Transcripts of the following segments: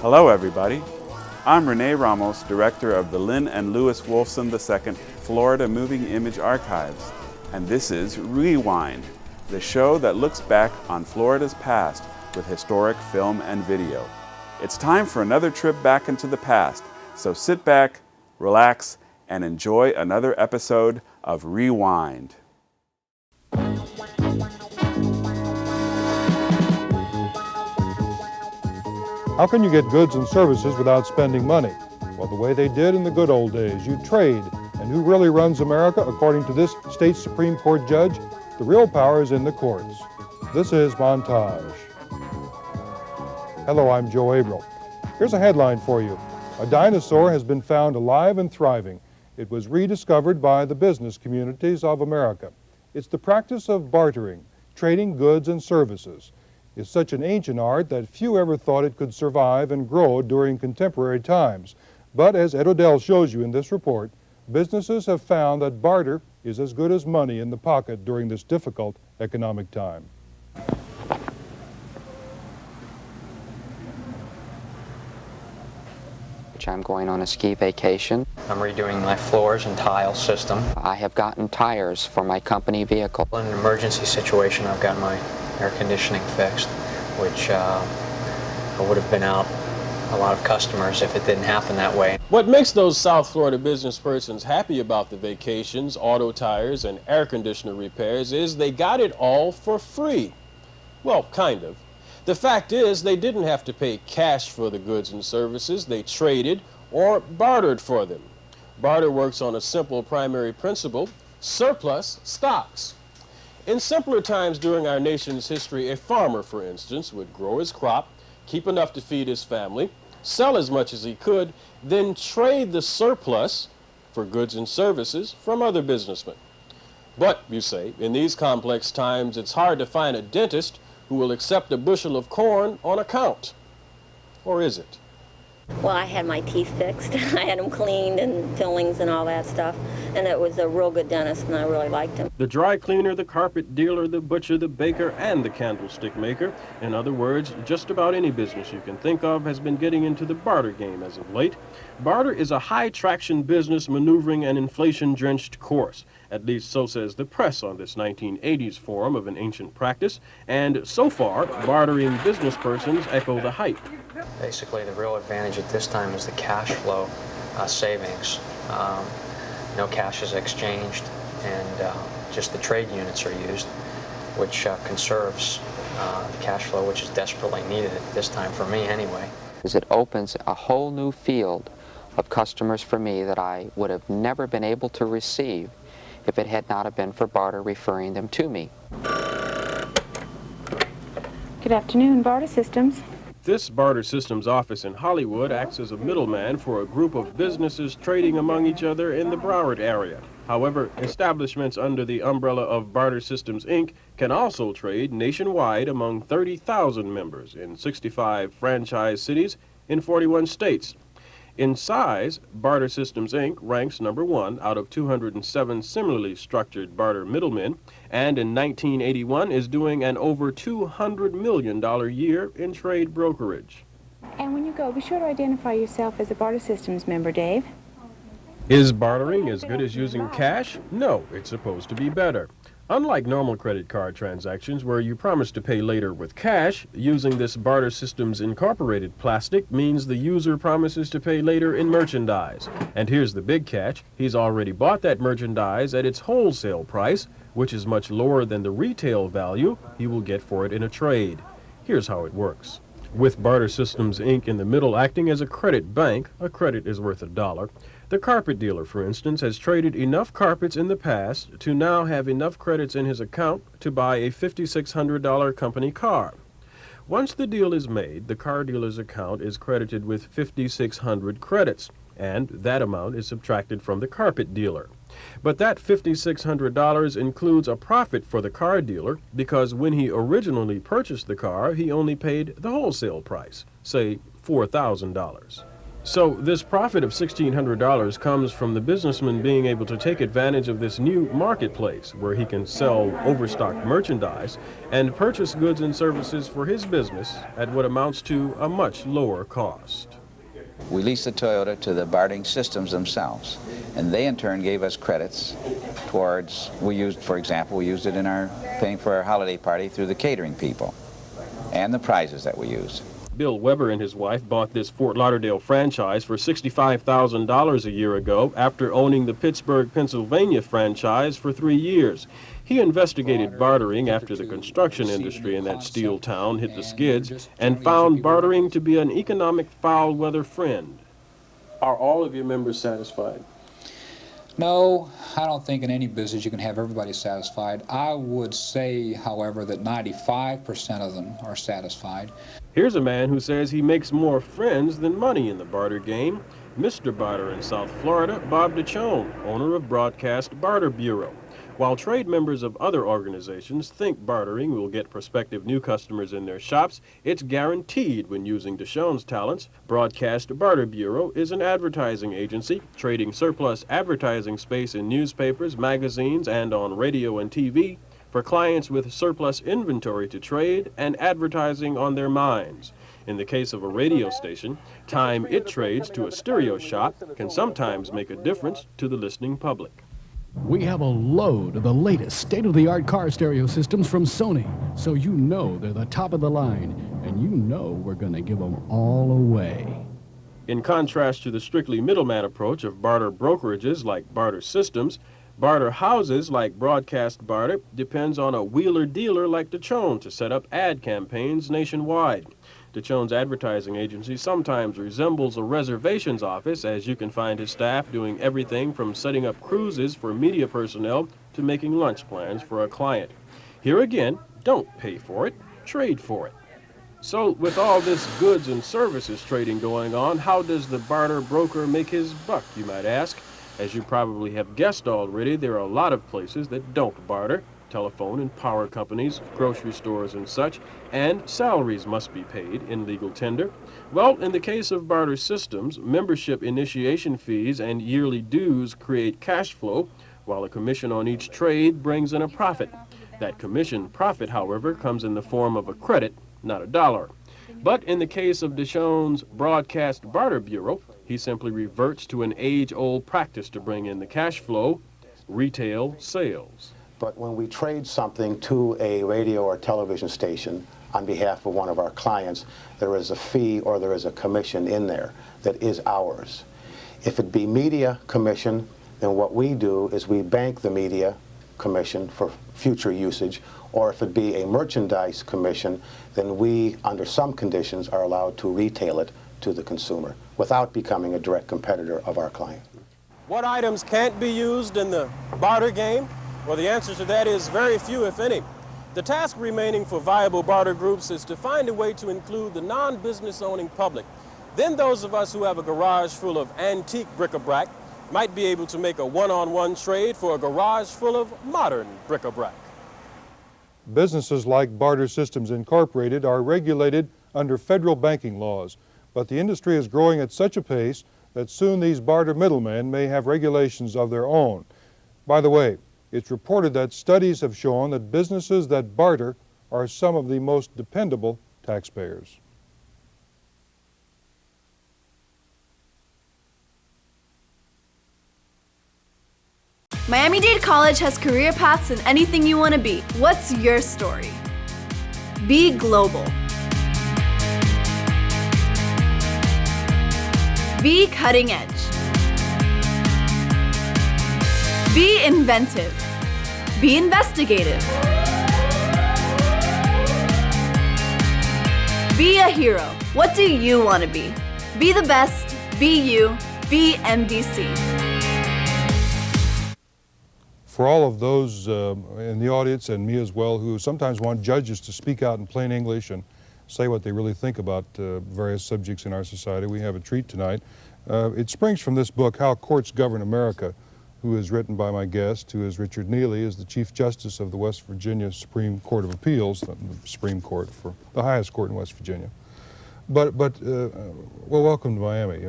Hello everybody, I'm Rene Ramos, Director of the Lynn and Louis Wolfson II Florida Moving Image Archives, and this is Rewind, the show that looks back on Florida's past with historic film and video. It's time for another trip back into the past, so sit back, relax, and enjoy another episode of Rewind. How can you get goods and services without spending money? Well, the way they did in the good old days. You trade. And who really runs America? According to this state Supreme Court judge, the real power is in the courts. This is Montage. Hello, I'm Joe Averill. Here's a headline for you. A dinosaur has been found alive and thriving. It was rediscovered by the business communities of America. It's the practice of bartering, trading goods and services. Is such an ancient art that few ever thought it could survive and grow during contemporary times. But as Ed Odell shows you in this report, businesses have found that barter is as good as money in the pocket during this difficult economic time. I'm going on a ski vacation. I'm redoing my floors and tile system. I have gotten tires for my company vehicle. In an emergency situation, I've got my air conditioning fixed, which would have been out a lot of customers if it didn't happen that way. What makes those South Florida business persons happy about the vacations, auto tires, and air conditioner repairs is they got it all for free. Well, kind of. The fact is, they didn't have to pay cash for the goods and services. They traded or bartered for them. Barter works on a simple primary principle: surplus stocks. In simpler times during our nation's history, a farmer, for instance, would grow his crop, keep enough to feed his family, sell as much as he could, then trade the surplus for goods and services from other businessmen. But, you say, in these complex times, it's hard to find a dentist who will accept a bushel of corn on account. Or is it? Well, I had my teeth fixed. I had them cleaned and fillings and all that stuff. And it was a real good dentist, and I really liked him. The dry cleaner, the carpet dealer, the butcher, the baker, and the candlestick maker. In other words, just about any business you can think of has been getting into the barter game as of late. Barter is a high-traction business maneuvering an inflation-drenched course. At least so says the press on this 1980s forum of an ancient practice. And so far, bartering business persons echo the hype. Basically, the real advantage at this time is the cash flow savings. No cash is exchanged, and just the trade units are used, which conserves the cash flow, which is desperately needed at this time, for me anyway. It opens a whole new field of customers for me that I would have never been able to receive if it had not have been for barter referring them to me. Good afternoon, Barter Systems. This Barter Systems office in Hollywood acts as a middleman for a group of businesses trading among each other in the Broward area. However, establishments under the umbrella of Barter Systems, Inc. can also trade nationwide among 30,000 members in 65 franchise cities in 41 states. In size, Barter Systems, Inc. ranks number 1 out of 207 similarly structured barter middlemen, and in 1981 is doing an over $200 million year in trade brokerage. And when you go, be sure to identify yourself as a Barter Systems member, Dave. Is bartering as good as using cash? No, it's supposed to be better. Unlike normal credit card transactions where you promise to pay later with cash, using this Barter Systems Incorporated plastic means the user promises to pay later in merchandise. And here's the big catch: he's already bought that merchandise at its wholesale price, which is much lower than the retail value he will get for it in a trade. Here's how it works. With Barter Systems, Inc. in the middle acting as a credit bank, a credit is worth $1. The carpet dealer, for instance, has traded enough carpets in the past to now have enough credits in his account to buy a $5,600 company car. Once the deal is made, the car dealer's account is credited with 5,600 credits, and that amount is subtracted from the carpet dealer. But that $5,600 includes a profit for the car dealer because when he originally purchased the car, he only paid the wholesale price, say $4,000. So this profit of $1,600 comes from the businessman being able to take advantage of this new marketplace where he can sell overstocked merchandise and purchase goods and services for his business at what amounts to a much lower cost. We leased the Toyota to the bartering systems themselves, and they in turn gave us credits towards, for example, we used it in our paying for our holiday party through the catering people and the prizes that we used. Bill Weber and his wife bought this Fort Lauderdale franchise for $65,000 a year ago after owning the Pittsburgh, Pennsylvania franchise for 3 years. He investigated bartering after the construction industry in that steel town hit the skids and found bartering to be an economic foul-weather friend. Are all of your members satisfied? No, I don't think in any business you can have everybody satisfied. I would say, however, that 95% of them are satisfied. Here's a man who says he makes more friends than money in the barter game. Mr. Barter in South Florida, Bob DeChone, owner of Broadcast Barter Bureau. While trade members of other organizations think bartering will get prospective new customers in their shops, it's guaranteed when using DeChone's talents. Broadcast Barter Bureau is an advertising agency trading surplus advertising space in newspapers, magazines, and on radio and TV for clients with surplus inventory to trade and advertising on their minds. In the case of a radio station, time it trades to a stereo shop can sometimes make a difference to the listening public. We have a load of the latest state-of-the-art car stereo systems from Sony, so you know they're the top of the line, and you know we're going to give them all away. In contrast to the strictly middleman approach of barter brokerages like Barter Systems, barter houses like Broadcast Barter depends on a wheeler-dealer like DeChone to set up ad campaigns nationwide. DeChone's advertising agency sometimes resembles a reservations office, as you can find his staff doing everything from setting up cruises for media personnel to making lunch plans for a client. Here again, don't pay for it, trade for it. So with all this goods and services trading going on, how does the barter broker make his buck, you might ask? As you probably have guessed already, there are a lot of places that don't barter. Telephone and power companies, grocery stores and such, and salaries must be paid in legal tender. Well, in the case of Barter Systems, membership initiation fees and yearly dues create cash flow, while a commission on each trade brings in a profit. That commission profit, however, comes in the form of a credit, not a dollar. But in the case of DeChone's Broadcast Barter Bureau, he simply reverts to an age-old practice to bring in the cash flow, retail sales. But when we trade something to a radio or television station on behalf of one of our clients, there is a fee or there is a commission in there that is ours. If it be media commission, then what we do is we bank the media commission for future usage, or if it be a merchandise commission, then we, under some conditions, are allowed to retail it to the consumer without becoming a direct competitor of our client. What items can't be used in the barter game? Well, the answer to that is very few, if any. The task remaining for viable barter groups is to find a way to include the non-business owning public. Then those of us who have a garage full of antique bric-a-brac might be able to make a one-on-one trade for a garage full of modern bric-a-brac. Businesses like Barter Systems Incorporated are regulated under federal banking laws, but the industry is growing at such a pace that soon these barter middlemen may have regulations of their own. By the way, it's reported that studies have shown that businesses that barter are some of the most dependable taxpayers. Miami-Dade College has career paths in anything you want to be. What's your story? Be global. Be cutting edge. Be inventive. Be investigative. Be a hero. What do you want to be? Be the best. Be you. Be MDC. For all of those in the audience and me as well who sometimes want judges to speak out in plain English and say what they really think about various subjects in our society, we have a treat tonight. It springs from this book, How Courts Govern America, who is written by my guest, who is Richard Neely, is the Chief Justice of the West Virginia Supreme Court of Appeals, the Supreme Court for the highest court in West Virginia. Well, welcome to Miami.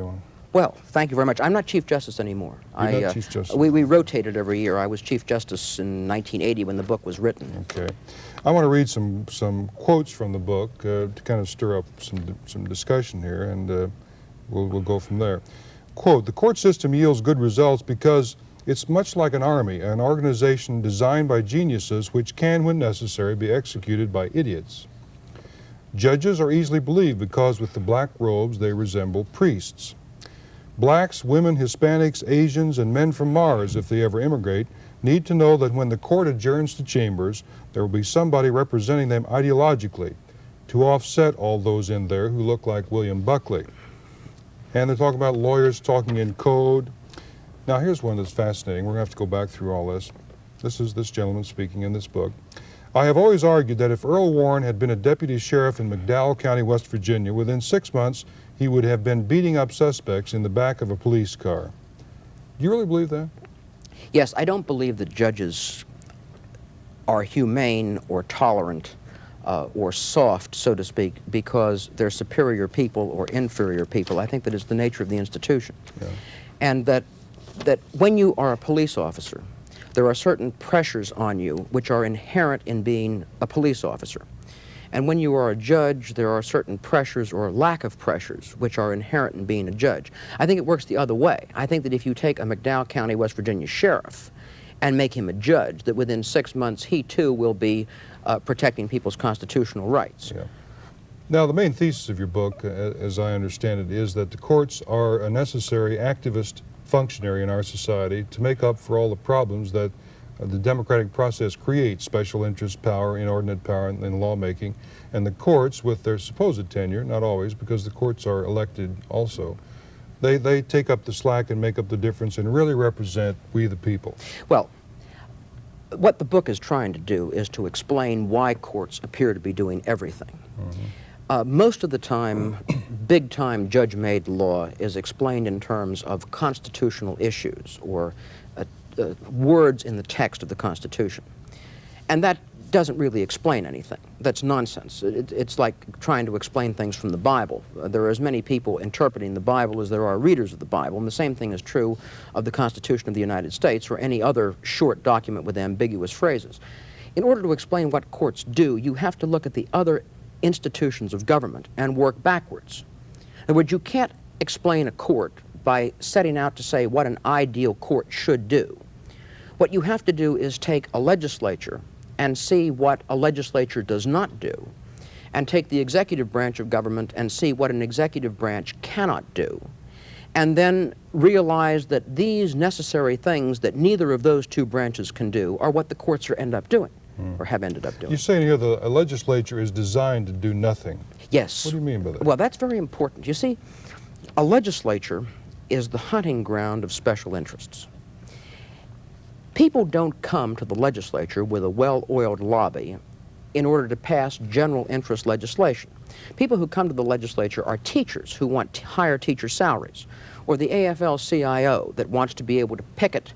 Well, thank you very much. I'm not Chief Justice anymore. You're not Chief Justice. We rotated every year. I was Chief Justice in 1980 when the book was written. Okay. I want to read some quotes from the book to kind of stir up some discussion here, and we'll go from there. Quote, "The court system yields good results because it's much like an army, an organization designed by geniuses which can, when necessary, be executed by idiots. Judges are easily believed because with the black robes they resemble priests. Blacks, women, Hispanics, Asians, and men from Mars, if they ever immigrate, need to know that when the court adjourns to chambers, there will be somebody representing them ideologically to offset all those in there who look like William Buckley." And they're talking about lawyers talking in code. Now here's one that's fascinating. We're going to have to go back through all this. This is this gentleman speaking in this book. "I have always argued that if Earl Warren had been a deputy sheriff in McDowell County, West Virginia, within 6 months he would have been beating up suspects in the back of a police car." Do you really believe that? Yes, I don't believe that judges are humane or tolerant or soft, so to speak, because they're superior people or inferior people. I think that is the nature of the institution. Yeah. And that when you are a police officer, there are certain pressures on you which are inherent in being a police officer. And when you are a judge, there are certain pressures or lack of pressures which are inherent in being a judge. I think it works the other way. I think that if you take a McDowell County, West Virginia sheriff and make him a judge, that within 6 months he too will be protecting people's constitutional rights. Yeah. Now, the main thesis of your book, as I understand it, is that the courts are a necessary activist functionary in our society to make up for all the problems that the democratic process creates: special interest power, inordinate power in lawmaking, and the courts, with their supposed tenure, not always, because the courts are elected also, they take up the slack and make up the difference and really represent we the people. Well, what the book is trying to do is to explain why courts appear to be doing everything. Most of the time, big-time judge-made law is explained in terms of constitutional issues or words in the text of the Constitution. And that doesn't really explain anything. That's nonsense. It's like trying to explain things from the Bible. There are as many people interpreting the Bible as there are readers of the Bible, and the same thing is true of the Constitution of the United States or any other short document with ambiguous phrases. In order to explain what courts do, you have to look at the other institutions of government and work backwards. In other words, you can't explain a court by setting out to say what an ideal court should do. What you have to do is take a legislature and see what a legislature does not do, and take the executive branch of government and see what an executive branch cannot do, and then realize that these necessary things that neither of those two branches can do are what the courts end up doing, or have ended up doing. You're saying here a legislature is designed to do nothing. Yes. What do you mean by that? Well, that's very important. You see, a legislature is the hunting ground of special interests. People don't come to the legislature with a well-oiled lobby in order to pass general interest legislation. People who come to the legislature are teachers who want higher teacher salaries, or the AFL-CIO that wants to be able to picket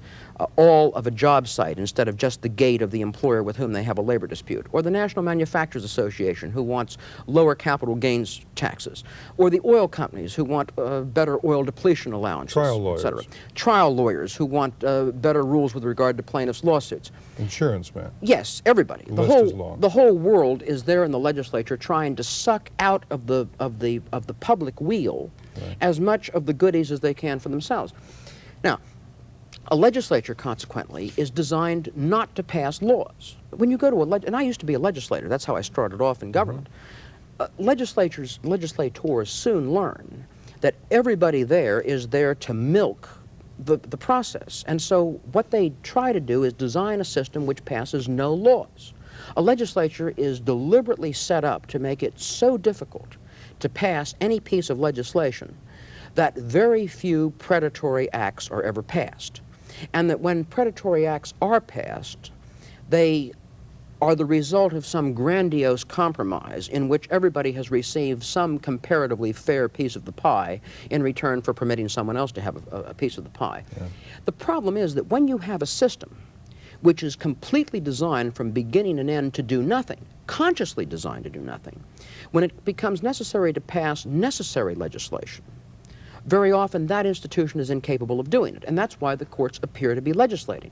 all of a job site instead of just the gate of the employer with whom they have a labor dispute, or the National Manufacturers Association who wants lower capital gains taxes, or the oil companies who want better oil depletion allowances, trial lawyers, etc. Trial lawyers who want better rules with regard to plaintiffs' lawsuits. Insurance man. Yes, everybody. The list is long. The whole world is there in the legislature trying to suck out of the public wheel as much of the goodies as they can for themselves. Now, a legislature, consequently, is designed not to pass laws. When you go to and I used to be a legislator, that's how I started off in government. Legislators soon learn that everybody there is there to milk the process. And so what they try to do is design a system which passes no laws. A legislature is deliberately set up to make it so difficult to pass any piece of legislation that very few predatory acts are ever passed. And that when predatory acts are passed, they are the result of some grandiose compromise in which everybody has received some comparatively fair piece of the pie in return for permitting someone else to have a piece of the pie. Yeah. The problem is that when you have a system which is completely designed from beginning and end to do nothing, consciously designed to do nothing, when it becomes necessary to pass necessary legislation, Very often that institution is incapable of doing it, and that's why the courts appear to be legislating.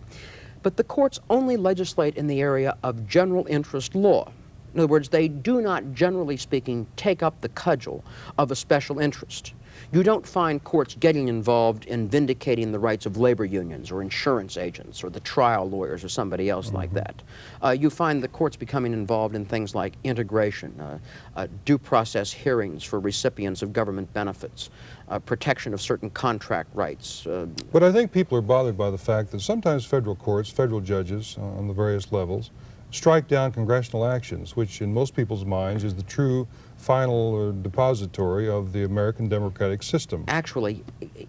But the courts only legislate in the area of general interest law. In other words, they do not, generally speaking, take up the cudgel of a special interest. You don't find courts getting involved in vindicating the rights of labor unions or insurance agents or the trial lawyers or somebody else like that. You find the courts becoming involved in things like integration, due process hearings for recipients of government benefits, protection of certain contract rights. But I think people are bothered by the fact that sometimes federal courts, federal judges on the various levels, strike down congressional actions, which in most people's minds is the true final depository of the American democratic system. Actually,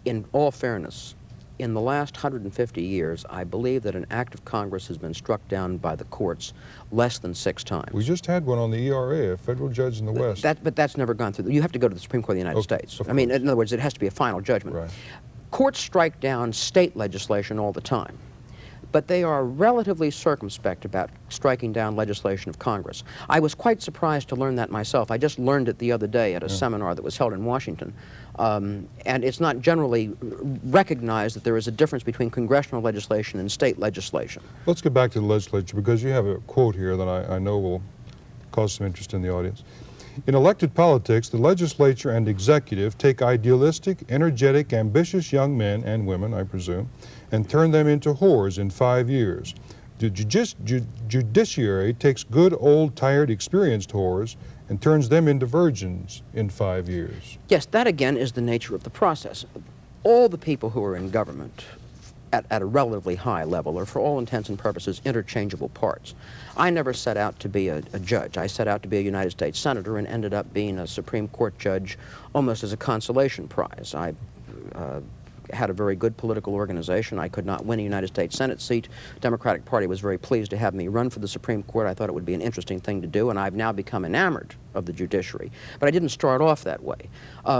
in all fairness, in the last 150 years, I believe that an act of Congress has been struck down by the courts less than 6 times. We just had one on the ERA, a federal judge in the West. But that's never gone through. You have to go to the Supreme Court of the United States. I mean, in other words, it has to be a final judgment. Right. Courts strike down state legislation all the time, but they are relatively circumspect about striking down legislation of Congress. I was quite surprised to learn that myself. I just learned it the other day at a seminar that was held in Washington. And it's not generally recognized that there is a difference between congressional legislation and state legislation. Let's get back to the legislature, because you have a quote here that I know will cause some interest in the audience. In elected politics, the legislature and executive take idealistic, energetic, ambitious young men and women, I presume, and turn them into whores in 5 years. The judiciary takes good, old, tired, experienced whores and turns them into virgins in 5 years. Yes, that again is the nature of the process. All the people who are in government at a relatively high level are, for all intents and purposes, interchangeable parts. I never set out to be a judge. I set out to be a United States Senator and ended up being a Supreme Court judge almost as a consolation prize. I had a very good political organization. I could not win a United States Senate seat. The Democratic Party was very pleased to have me run for the Supreme Court. I thought it would be an interesting thing to do, and I've now become enamored of the judiciary. But I didn't start off that way.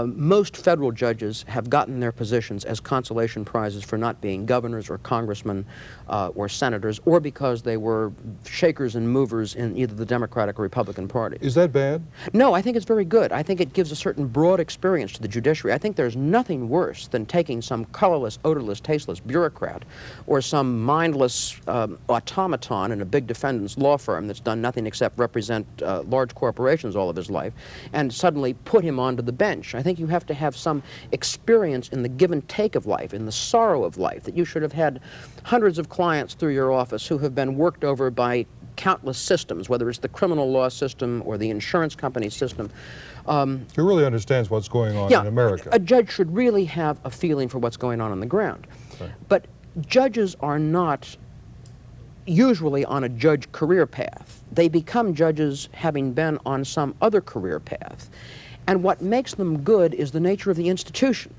Most federal judges have gotten their positions as consolation prizes for not being governors or congressmen or senators, or because they were shakers and movers in either the Democratic or Republican Party. Is that bad? No, I think it's very good. I think it gives a certain broad experience to the judiciary. I think there's nothing worse than taking some colorless, odorless, tasteless bureaucrat or some mindless automaton in a big defendant's law firm that's done nothing except represent large corporations all of his life, and suddenly put him onto the bench. I think you have to have some experience in the give and take of life, in the sorrow of life, that you should have had hundreds of clients through your office who have been worked over by countless systems, whether it's the criminal law system or the insurance company system. Who really understands what's going on in America. A judge should really have a feeling for what's going on the ground. Right. But judges are not usually on a judge career path. They become judges having been on some other career path. And what makes them good is the nature of the institution.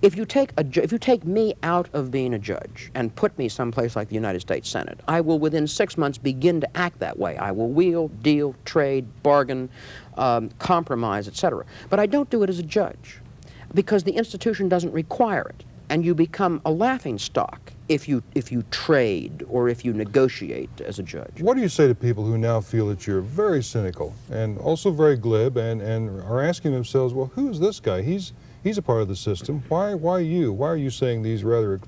If you take me out of being a judge and put me someplace like the United States Senate, I will within 6 months begin to act that way. I will wheel, deal, trade, bargain, compromise, etc. But I don't do it as a judge because the institution doesn't require it. And you become a laughing stock if you trade or if you negotiate as a judge. What do you say to people who now feel that you're very cynical and also very glib and are asking themselves, well, who is this guy? He's a part of the system. Why you? Why are you saying these rather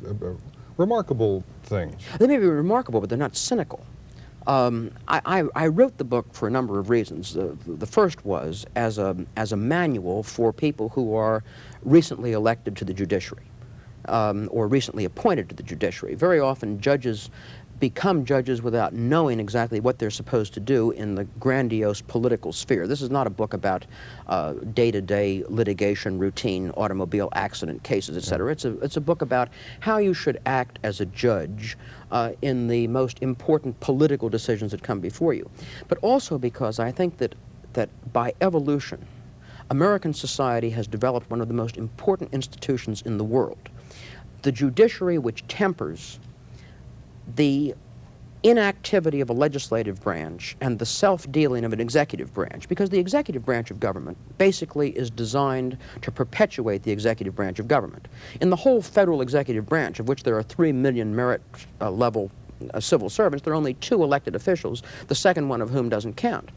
remarkable things? They may be remarkable, but they're not cynical. I wrote the book for a number of reasons. The first was as a manual for people who are recently elected to the judiciary. Or recently appointed to the judiciary. Very often judges become judges without knowing exactly what they're supposed to do in the grandiose political sphere. This is not a book about day-to-day litigation, routine automobile accident cases, etc. It's a book about how you should act as a judge in the most important political decisions that come before you. But also because I think that by evolution, American society has developed one of the most important institutions in the world. The judiciary, which tempers the inactivity of a legislative branch and the self-dealing of an executive branch, because the executive branch of government basically is designed to perpetuate the executive branch of government. In the whole federal executive branch, of which there are 3 million merit-level civil servants, there are only 2 elected officials, the second one of whom doesn't count.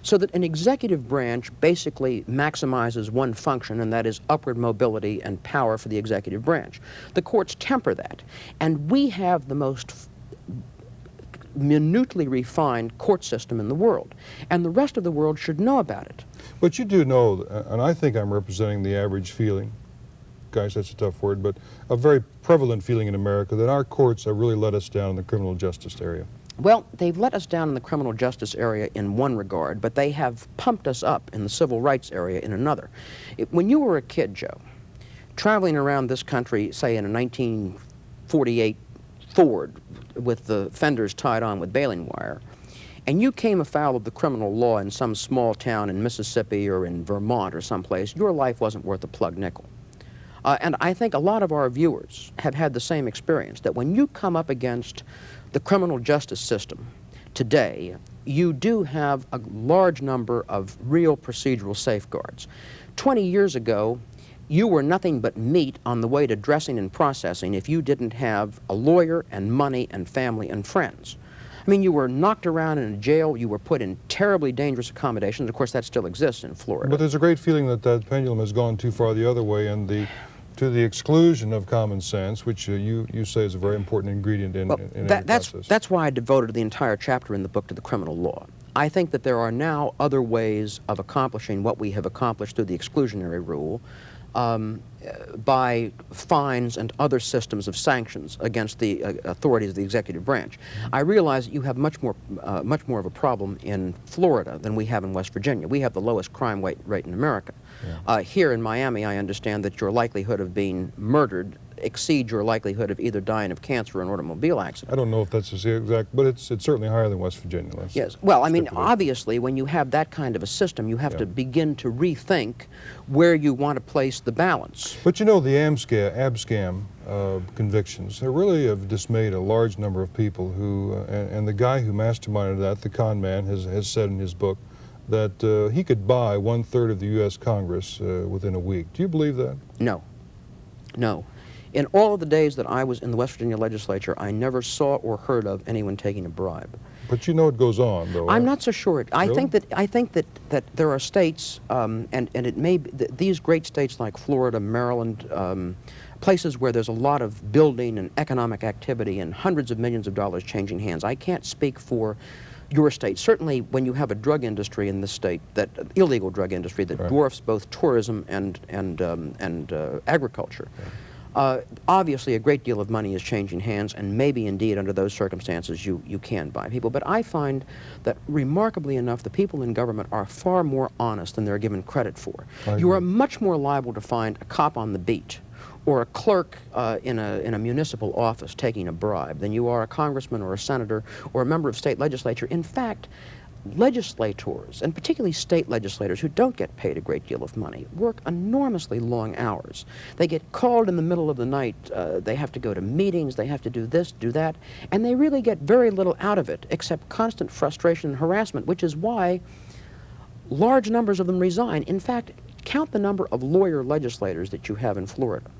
So that an executive branch basically maximizes one function, and that is upward mobility and power for the executive branch. The courts temper that. And we have the most minutely refined court system in the world. And the rest of the world should know about it. But you do know, and I think I'm representing the average feeling, guys, that's a tough word, but a very prevalent feeling in America that our courts have really let us down in the criminal justice area. Well, they've let us down in the criminal justice area in one regard, but they have pumped us up in the civil rights area in another. When you were a kid, Joe, traveling around this country, say in a 1948 Ford with the fenders tied on with baling wire, and you came afoul of the criminal law in some small town in Mississippi or in Vermont or someplace, your life wasn't worth a plug nickel. And I think a lot of our viewers have had the same experience, that when you come up against the criminal justice system today, you do have a large number of real procedural safeguards. 20 years ago, you were nothing but meat on the way to dressing and processing if you didn't have a lawyer and money and family and friends. I mean, you were knocked around in a jail, you were put in terribly dangerous accommodations. Of course, that still exists in Florida. But there's a great feeling that that pendulum has gone too far the other way, and to the exclusion of common sense, which you say is a very important ingredient in any process. That's why I devoted the entire chapter in the book to the criminal law. I think that there are now other ways of accomplishing what we have accomplished through the exclusionary rule, by fines and other systems of sanctions against the authorities of the executive branch. I realize that you have much more of a problem in Florida than we have in West Virginia. We have the lowest crime rate in America. Yeah. Here in Miami, I understand that your likelihood of being murdered exceeds your likelihood of either dying of cancer or an automobile accident. I don't know if that's the exact, but it's certainly higher than West Virginia. Yes. Well, I mean, obviously, when you have that kind of a system, you have to begin to rethink where you want to place the balance. But you know, the abscam convictions, they really have dismayed a large number of people who, and the guy who masterminded that, the con man, has said in his book that he could buy 1/3 of the U.S. Congress within a week. Do you believe that? No. No. In all of the days that I was in the West Virginia legislature, I never saw or heard of anyone taking a bribe. But you know it goes on, though. I'm not so sure. Really? I think that there are states, and it may be these great states like Florida, Maryland, places where there's a lot of building and economic activity and hundreds of millions of dollars changing hands. I can't speak for your state. Certainly, when you have a drug industry in this state, that illegal drug industry that dwarfs both tourism and agriculture. Right. Obviously, a great deal of money is changing hands, and maybe indeed under those circumstances you can buy people. But I find that remarkably enough, the people in government are far more honest than they're given credit for. You are much more liable to find a cop on the beat or a clerk in a municipal office taking a bribe than you are a congressman or a senator or a member of state legislature. In fact, legislators, and particularly state legislators who don't get paid a great deal of money, work enormously long hours. They get called in the middle of the night, they have to go to meetings, they have to do this, do that, and they really get very little out of it except constant frustration and harassment, which is why large numbers of them resign. In fact, count the number of lawyer legislators that you have in Florida.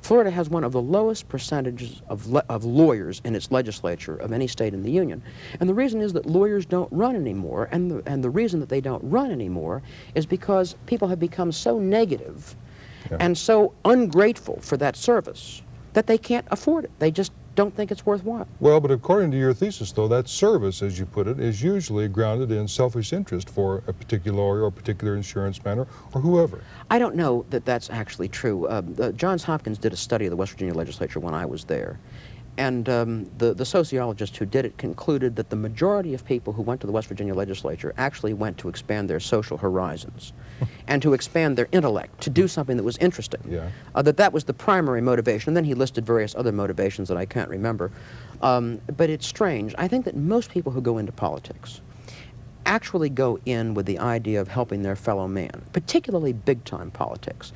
Florida has one of the lowest percentages of lawyers in its legislature of any state in the Union. And the reason is that lawyers don't run anymore, and the reason that they don't run anymore is because people have become so negative and so ungrateful for that service that they can't afford it. They just don't think it's worthwhile. Well, but according to your thesis, though, that service, as you put it, is usually grounded in selfish interest for a particular lawyer or a particular insurance man or whoever. I don't know that that's actually true. Johns Hopkins did a study of the West Virginia legislature when I was there. And the sociologist who did it concluded that the majority of people who went to the West Virginia legislature actually went to expand their social horizons and to expand their intellect, to do something that was interesting. Yeah. That was the primary motivation. And then he listed various other motivations that I can't remember. But it's strange. I think that most people who go into politics actually go in with the idea of helping their fellow man, particularly big-time politics.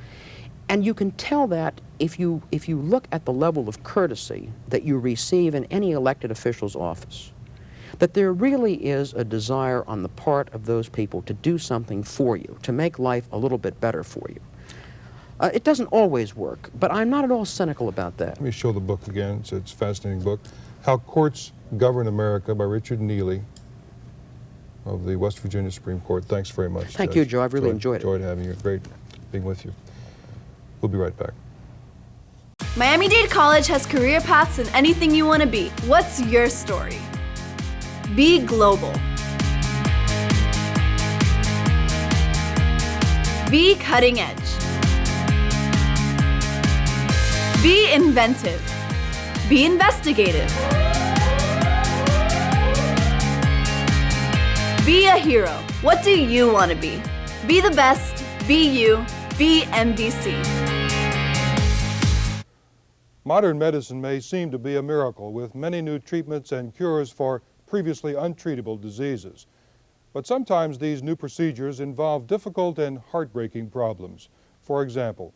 And you can tell that if you look at the level of courtesy that you receive in any elected official's office, that there really is a desire on the part of those people to do something for you, to make life a little bit better for you. It doesn't always work, but I'm not at all cynical about that. Let me show the book again. It's a fascinating book. How Courts Govern America by Richard Neely. of the West Virginia Supreme Court. Thanks very much. Thank Judge. you, Joe. I've really enjoyed it. Enjoyed having you. Great being with you. We'll be right back. Miami-Dade College has career paths in anything you want to be. What's your story? Be global. Be cutting edge. Be inventive. Be investigative. Be a hero. What do you want to be? Be the best. Be you. Be MDC. Modern medicine may seem to be a miracle with many new treatments and cures for previously untreatable diseases. But sometimes these new procedures involve difficult and heartbreaking problems. For example,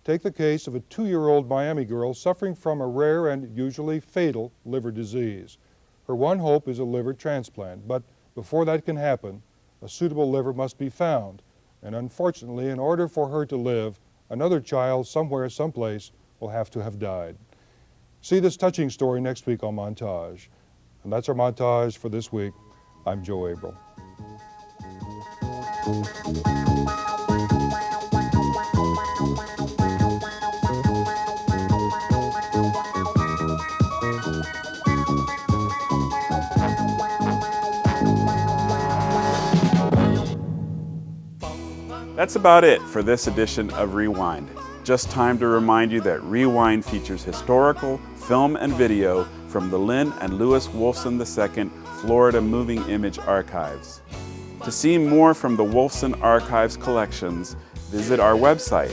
take the case of a 2-year-old Miami girl suffering from a rare and usually fatal liver disease. Her one hope is a liver transplant, but before that can happen, a suitable liver must be found. And unfortunately, in order for her to live, another child somewhere, someplace, will have to have died. See this touching story next week on Montage. And that's our montage for this week. I'm Joe Averill. That's about it for this edition of Rewind. Just time to remind you that Rewind features historical film and video from the Lynn and Lewis Wolfson II Florida Moving Image Archives. To see more from the Wolfson Archives collections, visit our website,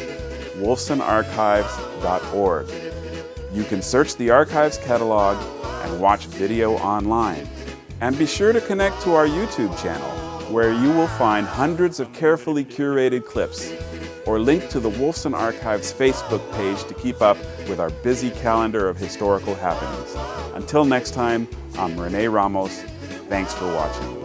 wolfsonarchives.org. You can search the archives catalog and watch video online. And be sure to connect to our YouTube channel, where you will find hundreds of carefully curated clips, or link to the Wolfson Archives Facebook page to keep up with our busy calendar of historical happenings. Until next time, I'm Rene Ramos. Thanks for watching.